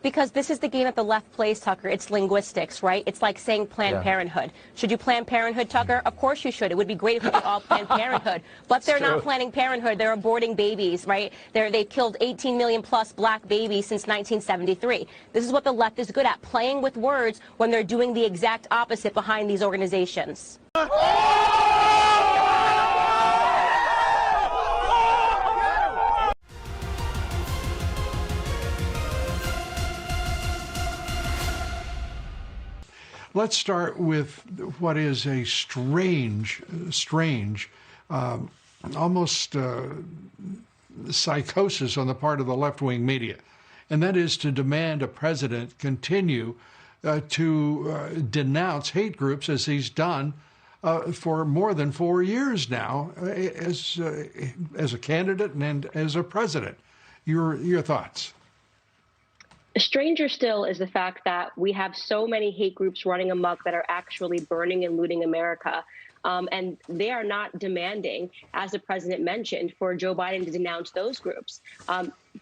Because this is the game that the left plays, Tucker. It's linguistics, right? It's like saying Planned Parenthood. Should you Planned Parenthood, Tucker? Of course you should. It would be great if we could all Planned Parenthood. But they're not planning parenthood. They're aborting babies, right? They've killed 18 million plus black babies since 1973. This is what the left is good at, playing with words when they're doing the exact opposite behind these organizations. Let's start with what is a strange, almost psychosis on the part of the left-wing media, and that is to demand a president continue to denounce hate groups as he's done for more than 4 years now as a candidate and as a president. Your thoughts? Stranger still is the fact that we have so many hate groups running amok that are actually burning and looting America. And they are not demanding, as the president mentioned, for Joe Biden to denounce those groups.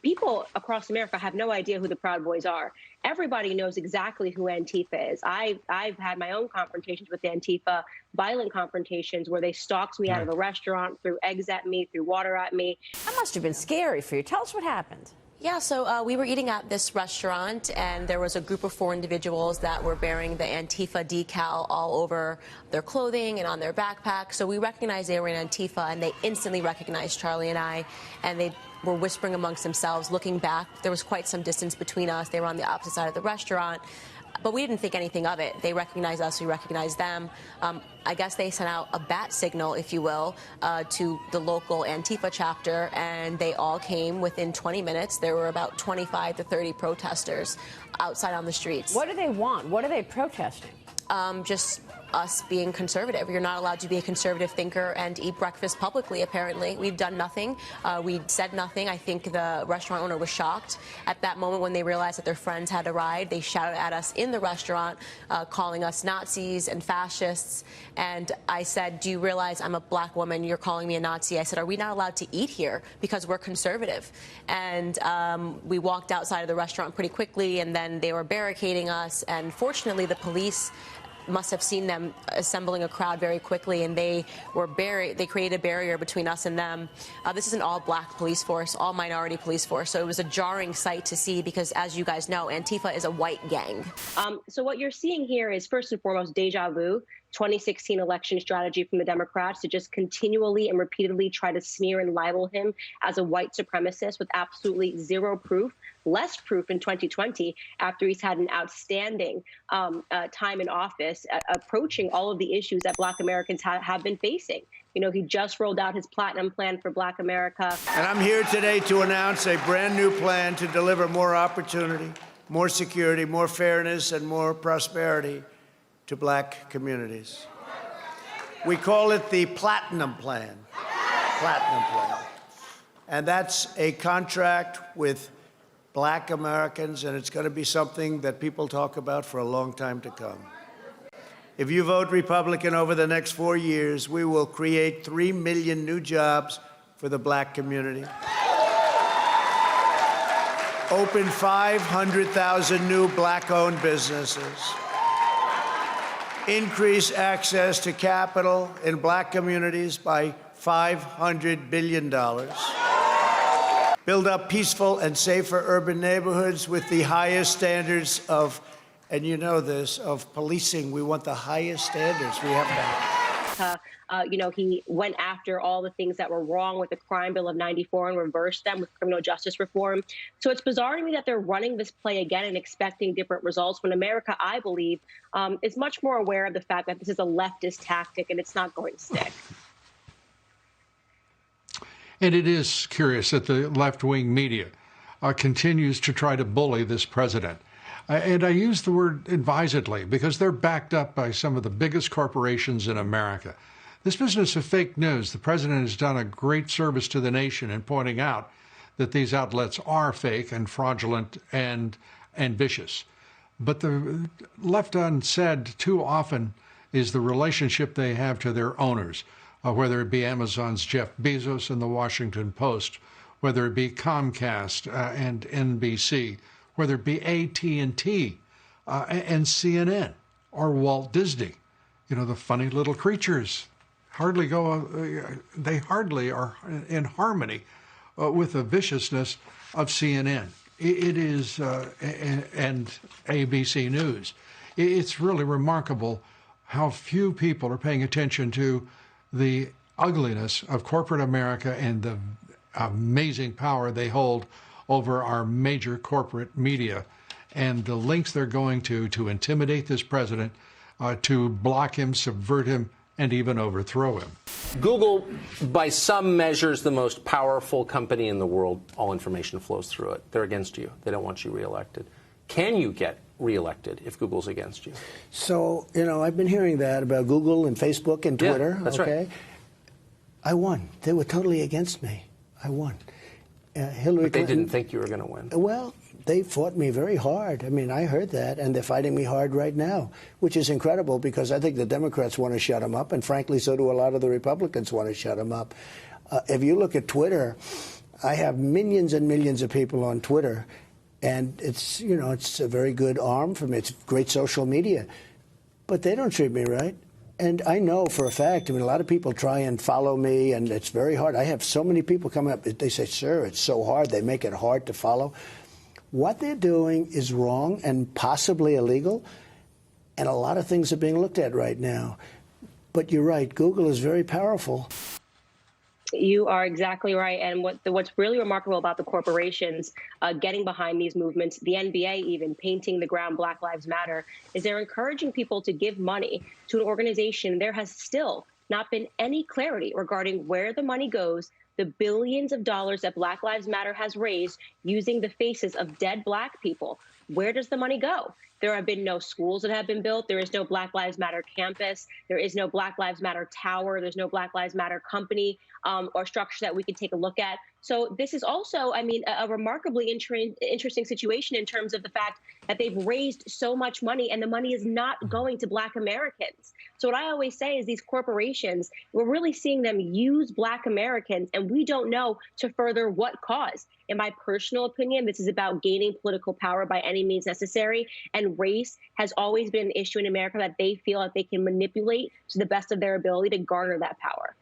People across America have no idea who the Proud Boys are. Everybody knows exactly who Antifa is. I've had my own confrontations with Antifa, violent confrontations where they stalked me out of a restaurant, threw eggs at me, threw water at me. That must have been scary for you. Tell us what happened. Yeah, so we were eating at this restaurant, and there was a group of 4 individuals that were bearing the Antifa decal all over their clothing and on their backpack. So we recognized they were in Antifa, and they instantly recognized Charlie and I, and they were whispering amongst themselves, looking back. There was quite some distance between us. They were on the opposite side of the restaurant. But we didn't think anything of it. They recognized us, we recognized them. I guess they sent out a bat signal, if you will, to the local Antifa chapter, and they all came within 20 minutes. There were about 25 to 30 protesters outside on the streets. What do they want? What are they protesting? Just us being conservative. You're not allowed to be a conservative thinker and eat breakfast publicly, apparently. We've done nothing. We said nothing. I think the restaurant owner was shocked. At that moment when they realized that their friends had arrived, they shouted at us in the restaurant, calling us Nazis and fascists. And I said, do you realize I'm a black woman? You're calling me a Nazi. I said, are we not allowed to eat here because we're conservative? And we walked outside of the restaurant pretty quickly, and then they were barricading us. And fortunately, the police must have seen them assembling a crowd very quickly, and they created a barrier between us and them. This is an all-black police force, all-minority police force, so it was a jarring sight to see because, as you guys know, Antifa is a white gang. So what you're seeing here is, first and foremost, deja vu. 2016 election strategy from the Democrats to just continually and repeatedly try to smear and libel him as a white supremacist with absolutely zero proof, less proof in 2020 after he's had an outstanding time in office approaching all of the issues that black Americans have been facing. You know, he just rolled out his Platinum Plan for Black America. And I'm here today to announce a brand new plan to deliver more opportunity, more security, more fairness, and more prosperity to black communities. We call it the Platinum Plan. Platinum Plan. And that's a contract with black Americans, and it's going to be something that people talk about for a long time to come. If you vote Republican over the next 4 years, we will create 3 million new jobs for the black community, open 500,000 new black-owned businesses, increase access to capital in black communities by $500 billion, build up peaceful and safer urban neighborhoods with the highest standards of, and you know this, of policing. We want the highest standards. We have to. You know, he went after all the things that were wrong with the crime bill of '94 and reversed them with criminal justice reform. So it's bizarre to me that they're running this play again and expecting different results when America, I believe, is much more aware of the fact that this is a leftist tactic and it's not going to stick. And it is curious that the left-wing media continues to try to bully this president. And I use the word advisedly because they're backed up by some of the biggest corporations in America. This business of fake news, the president has done a great service to the nation in pointing out that these outlets are fake and fraudulent and vicious. But the left unsaid too often is the relationship they have to their owners, whether it be Amazon's Jeff Bezos and the Washington Post, whether it be Comcast and NBC, whether it be AT&T and CNN or Walt Disney. You know, the funny little creatures they hardly are in harmony with the viciousness of CNN. It is, and ABC News. It's really remarkable how few people are paying attention to the ugliness of corporate America and the amazing power they hold over our major corporate media and the lengths they're going to intimidate this president, to block him, subvert him, and even overthrow him. Google, by some measures, the most powerful company in the world. All information flows through it. They're against you. They don't want you reelected. Can you get reelected if Google's against you? So, you know, I've been hearing that about Google and Facebook and Twitter. Yeah, that's right. I won. They were totally against me. I won. Hillary But they Clinton, didn't think you were going to win. Well, they fought me very hard. I mean, I heard that, and they're fighting me hard right now, which is incredible because I think the Democrats want to shut him up, and frankly, so do a lot of the Republicans want to shut him up. If you look at Twitter, I have millions and millions of people on Twitter, and it's, you know, it's a very good arm for me. It's great social media, but they don't treat me right. And I know for a fact, I mean, a lot of people try and follow me, and it's very hard. I have so many people come up, they say, sir, it's so hard. They make it hard to follow. What they're doing is wrong and possibly illegal, and a lot of things are being looked at right now. But you're right, Google is very powerful. You are exactly right. And what's really remarkable about the corporations getting behind these movements, the NBA even painting the ground Black Lives Matter, is they're encouraging people to give money to an organization. There has still not been any clarity regarding where the money goes, the billions of dollars that Black Lives Matter has raised using the faces of dead Black people. Where does the money go? There have been no schools that have been built. There is no Black Lives Matter campus. There is no Black Lives Matter tower. There's no Black Lives Matter company or structure that we could take a look at. So this is also, I mean, a remarkably interesting situation in terms of the fact that they've raised so much money and the money is not going to Black Americans. So what I always say is these corporations, we're really seeing them use Black Americans, and we don't know to further what cause. In my personal opinion, this is about gaining political power by any means necessary. And race has always been an issue in America that they feel like they can manipulate to the best of their ability to garner that power.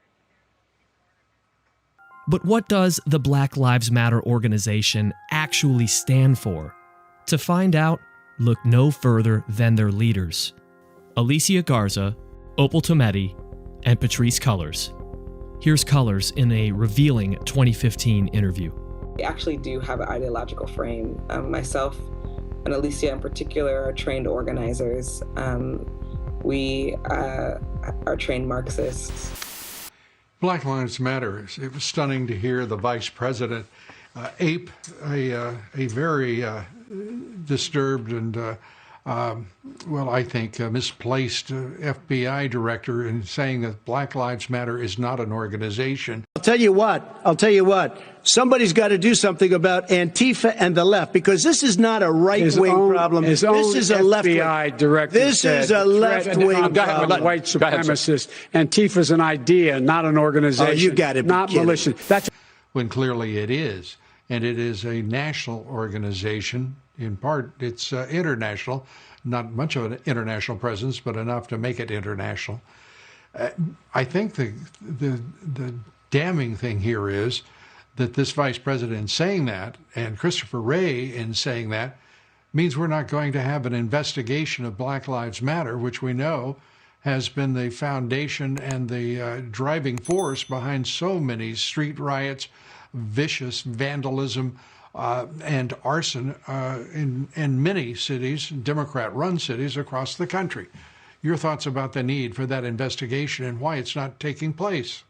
But what does the Black Lives Matter organization actually stand for? To find out, look no further than their leaders, Alicia Garza, Opal Tometi, and Patrisse Cullors. Here's Cullors in a revealing 2015 interview. We actually do have an ideological frame. Myself and Alicia in particular are trained organizers. We are trained Marxists. Black Lives Matter. It was stunning to hear the vice president ape a very disturbed and, well, I think misplaced FBI director in saying that Black Lives Matter is not an organization. I'll tell you what. Somebody's got to do something about Antifa and the left, because this is not a right-wing problem. This is a left-wing. This is a left-wing problem. White supremacist. Antifa's an idea, not an organization. Oh, you got to be not kidding. militia. That's when clearly it is. And it is a national organization. In part, it's international. Not much of an international presence, but enough to make it international. I think the damning thing here is that this vice president saying that, and Christopher Wray in saying that, means we're not going to have an investigation of Black Lives Matter, which we know has been the foundation and the driving force behind so many street riots, vicious vandalism, and arson in many cities, Democrat-run cities across the country. Your thoughts about the need for that investigation and why it's not taking place?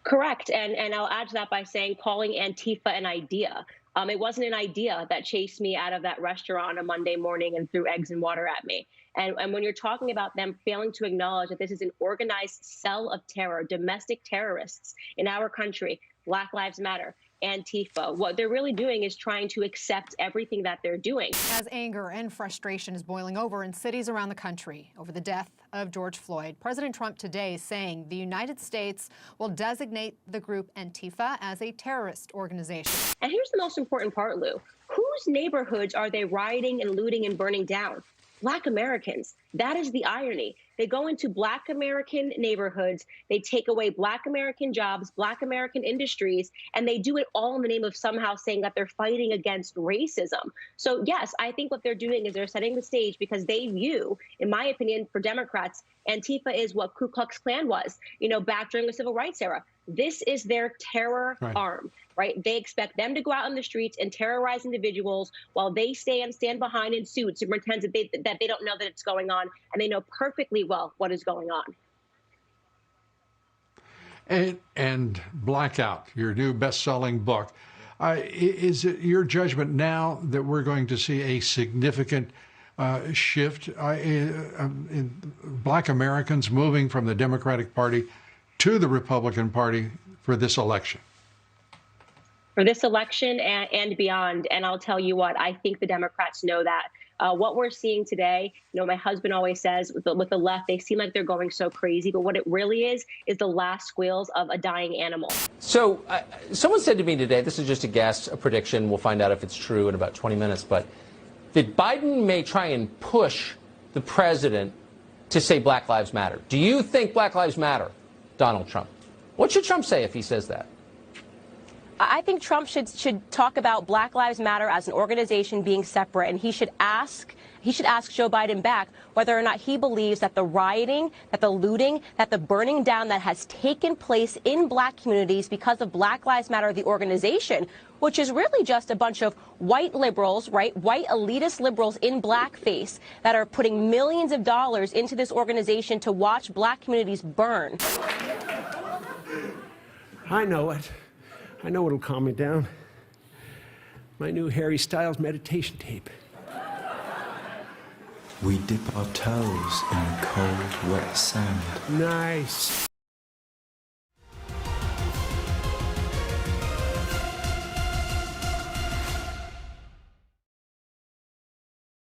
Correct. And I'll add to that by saying calling Antifa an idea. It wasn't an idea that chased me out of that restaurant on a Monday morning and threw eggs and water at me. And when you're talking about them failing to acknowledge that this is an organized cell of terror, domestic terrorists in our country, Black Lives Matter, Antifa, what they're really doing is trying to accept everything that they're doing. As anger and frustration is boiling over in cities around the country over the death of George Floyd, President Trump today is saying the United States will designate the group Antifa as a terrorist organization. And here's the most important part, Lou. Who's whose neighborhoods are they rioting and looting and burning down? Black Americans. That is the irony. They go into Black American neighborhoods, they take away Black American jobs, Black American industries, and they do it all in the name of somehow saying that they're fighting against racism. So yes, I think what they're doing is they're setting the stage because they view, in my opinion, for Democrats, Antifa is what Ku Klux Klan was, back during the Civil Rights era. This is their terror arm, right? They expect them to go out on the streets and terrorize individuals while they stand behind in suits and pretend that they don't know that it's going on, and they know perfectly well what is going on. And Blackout, your new best-selling book, is it your judgment now that we're going to see a significant shift in Black Americans moving from the Democratic Party to the Republican Party for this election? For this election and beyond. And I'll tell you what, I think the Democrats know that. What we're seeing today, my husband always says with the left, they seem like they're going so crazy, but what it really is the last squeals of a dying animal. So someone said to me today, this is just a guess, a prediction, we'll find out if it's true in about 20 minutes, but that Biden may try and push the president to say Black Lives Matter. Do you think Black Lives Matter, Donald Trump? What should Trump say if he says that? I think Trump should talk about Black Lives Matter as an organization being separate, and he should ask Joe Biden back whether or not he believes that the rioting, that the looting, that the burning down that has taken place in Black communities because of Black Lives Matter, the organization, which is really just a bunch of white liberals, right, white elitist liberals in blackface that are putting millions of dollars into this organization to watch Black communities burn. I know it. I know what'll calm me down. My new Harry Styles meditation tape. We dip our toes in the cold, wet sand. Nice.